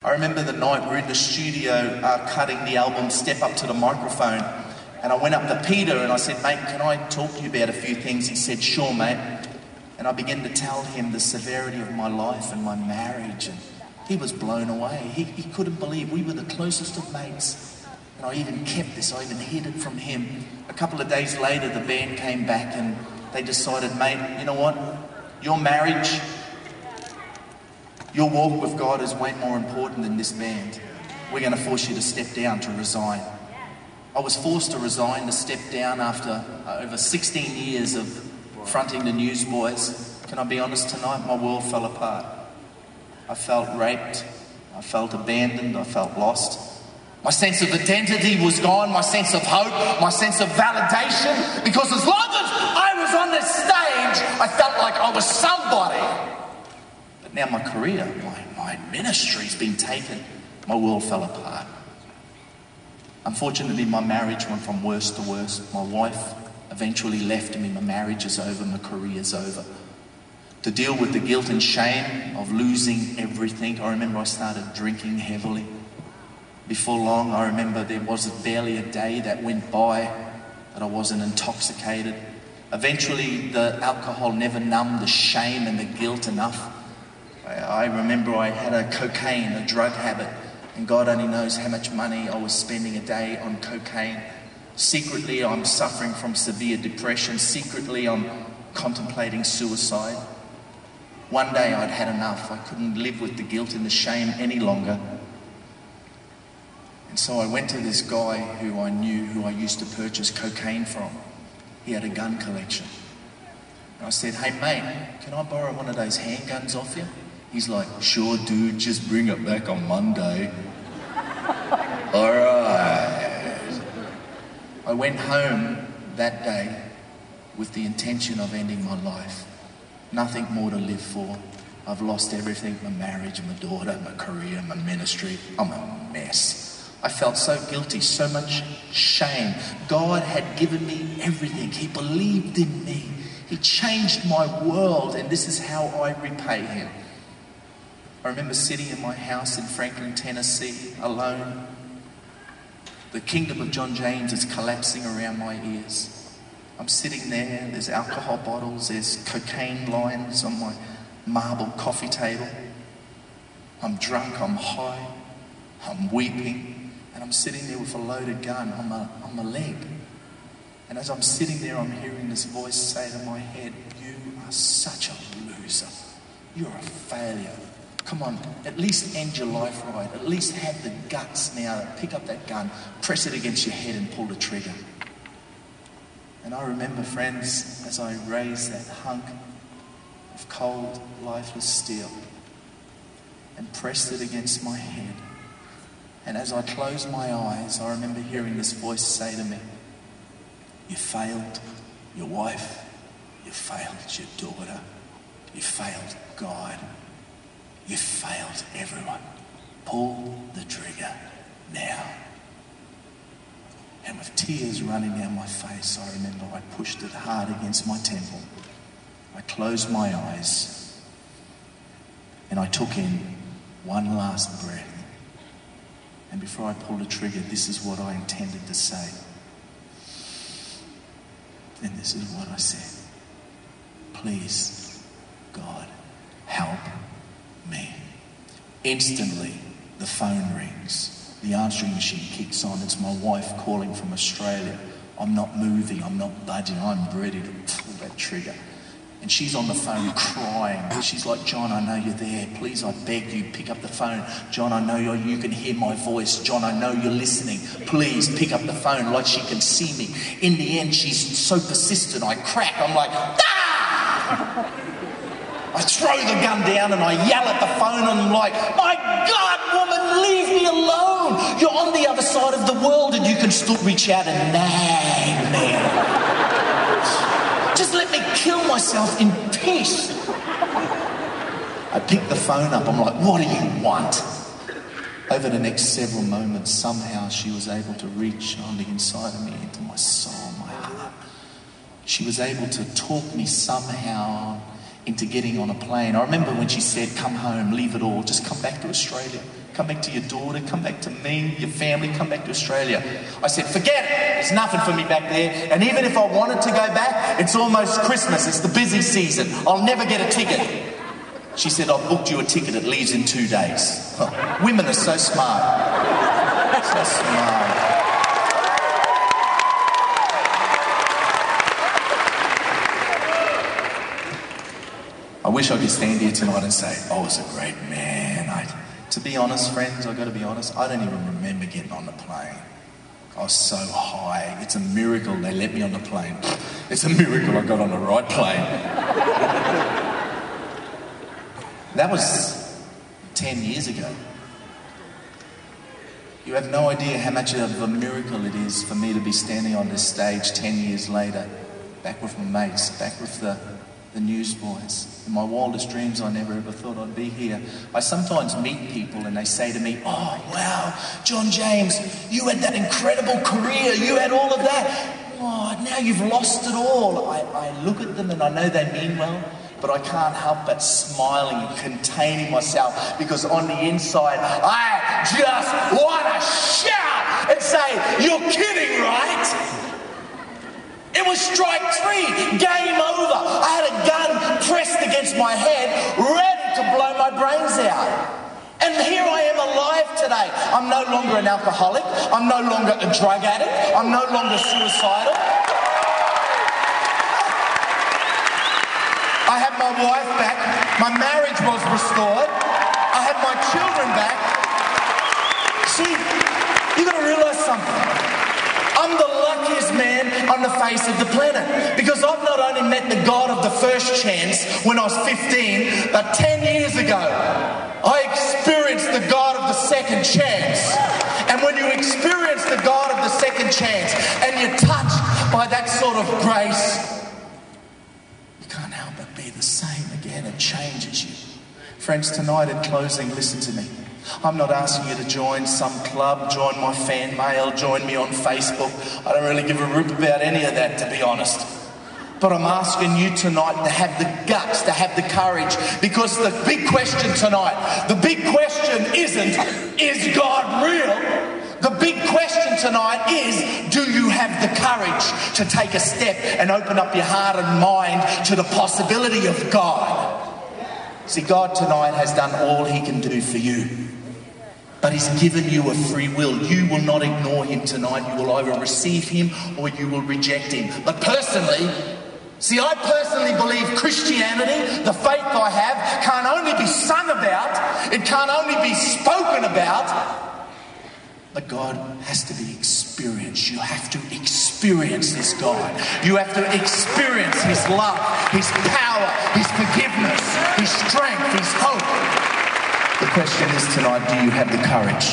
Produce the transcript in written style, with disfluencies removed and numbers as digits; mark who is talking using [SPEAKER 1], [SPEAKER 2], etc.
[SPEAKER 1] I remember the night we're in the studio cutting the album Step Up to the Microphone, and I went up to Peter and I said, mate, can I talk to you about a few things? He said, sure, mate. And I began to tell him the severity of my life and my marriage, and he was blown away. He couldn't believe we were the closest of mates. And I even kept this, I even hid it from him. A couple of days later, the band came back and they decided, mate, you know what? Your marriage, your walk with God is way more important than this band. We're going to force you to step down, to resign. I was forced to resign, to step down after over 16 years of fronting the Newsboys. Can I be honest tonight? My world fell apart. I felt raped. I felt abandoned. I felt lost. My sense of identity was gone. My sense of hope. My sense of validation. Because as long as I was on this stage, I felt like I was somebody. But now my career, my ministry's been taken. My world fell apart. Unfortunately, my marriage went from worse to worse. My wife eventually left me. My marriage is over. My career's over. To deal with the guilt and shame of losing everything, I remember I started drinking heavily. Before long, I remember there was barely a day that went by that I wasn't intoxicated. Eventually, the alcohol never numbed the shame and the guilt enough. I remember I had a cocaine, a drug habit, and God only knows how much money I was spending a day on cocaine. Secretly, I'm suffering from severe depression. Secretly, I'm contemplating suicide. One day, I'd had enough. I couldn't live with the guilt and the shame any longer. And so I went to this guy who I knew, who I used to purchase cocaine from. He had a gun collection. And I said, hey mate, can I borrow one of those handguns off you? He's like, sure dude, just bring it back on Monday. All right. I went home that day with the intention of ending my life. Nothing more to live for. I've lost everything, my marriage, my daughter, my career, my ministry. I'm a mess. I felt so guilty, so much shame. God had given me everything. He believed in me. He changed my world, and this is how I repay him. I remember sitting in my house in Franklin, Tennessee, alone. The kingdom of John James is collapsing around my ears. I'm sitting there, there's alcohol bottles, there's cocaine lines on my marble coffee table. I'm drunk, I'm high, I'm weeping, and I'm sitting there with a loaded gun on my leg. And as I'm sitting there, I'm hearing this voice say to my head, you are such a loser. You're a failure. Come on, at least end your life right. At least have the guts now to pick up that gun, press it against your head and pull the trigger. And I remember, friends, as I raised that hunk of cold, lifeless steel and pressed it against my head. And as I closed my eyes, I remember hearing this voice say to me, you failed your wife, you failed your daughter, you failed God, you failed everyone. Pull the trigger now. And with tears running down my face, I remember I pushed it hard against my temple. I closed my eyes and I took in one last breath. And before I pulled the trigger, this is what I intended to say. And this is what I said. Please, God, help me. Instantly, the phone rings. The answering machine kicks on. It's my wife calling from Australia. I'm not moving. I'm not budging. I'm ready to pull that trigger. And she's on the phone crying. She's like, John, I know you're there. Please, I beg you, pick up the phone. John, I know you can hear my voice. John, I know you're listening. Please pick up the phone like she can see me. In the end, she's so persistent. I crack. I'm like, ah! I throw the gun down and I yell at the phone and I'm like, my God, woman, leave me alone. You're on the other side of the world and you can still reach out and nag me. Just let me kill myself in peace. I pick the phone up. I'm like, what do you want? Over the next several moments, somehow she was able to reach on the inside of me, into my soul, my heart. She was able to talk me somehow into getting on a plane. I remember when she said, come home, leave it all, just come back to Australia. come back to your daughter, come back to me, your family, come back to Australia. I said, forget it, there's nothing for me back there. And even if I wanted to go back, it's almost Christmas, it's the busy season. I'll never get a ticket. She said, I've booked you a ticket, it leaves in 2 days. Oh, women are so smart. So smart. I wish I could stand here tonight and say, I was a great man. To be honest, friends, I've got to be honest, I don't even remember getting on the plane. I was so high. It's a miracle they let me on the plane. It's a miracle I got on the right plane. That was 10 years ago. You have no idea how much of a miracle it is for me to be standing on this stage 10 years later, back with my mates, back with the newsboys. In my wildest dreams, I never ever thought I'd be here. I sometimes meet people and they say to me, oh, wow, John James, you had that incredible career, you had all of that. Oh, now you've lost it all. I look at them and I know they mean well, but I can't help but smiling and containing myself because on the inside, I just want to shout and say, you're kidding, right? It was strike 3, game over. I had a gun pressed against my head, ready to blow my brains out. And here I am alive today. I'm no longer an alcoholic. I'm no longer a drug addict. I'm no longer suicidal. I have my wife back. My marriage was restored. I have my children back. See, you've got to realise something. I'm the luckiest man on the face of the planet because I've not only met the God of the first chance when I was 15, but 10 years ago, I experienced the God of the second chance. And when you experience the God of the second chance and you're touched by that sort of grace, you can't help but be the same again. It changes you. Friends, tonight in closing, listen to me. I'm not asking you to join some club, join my fan mail, join me on Facebook. I don't really give a rip about any of that, to be honest. But I'm asking you tonight to have the guts, to have the courage, because the big question tonight, the big question isn't, is God real? The big question tonight is, do you have the courage to take a step and open up your heart and mind to the possibility of God? See, God tonight has done all he can do for you. But he's given you a free will. You will not ignore him tonight. You will either receive him or you will reject him. But personally, I personally believe Christianity, the faith I have, can't only be sung about, it can't only be spoken about, but God has to be experienced. You have to experience this God. You have to experience his love, his power, his forgiveness, his strength, his hope. The question is tonight, do you have the courage?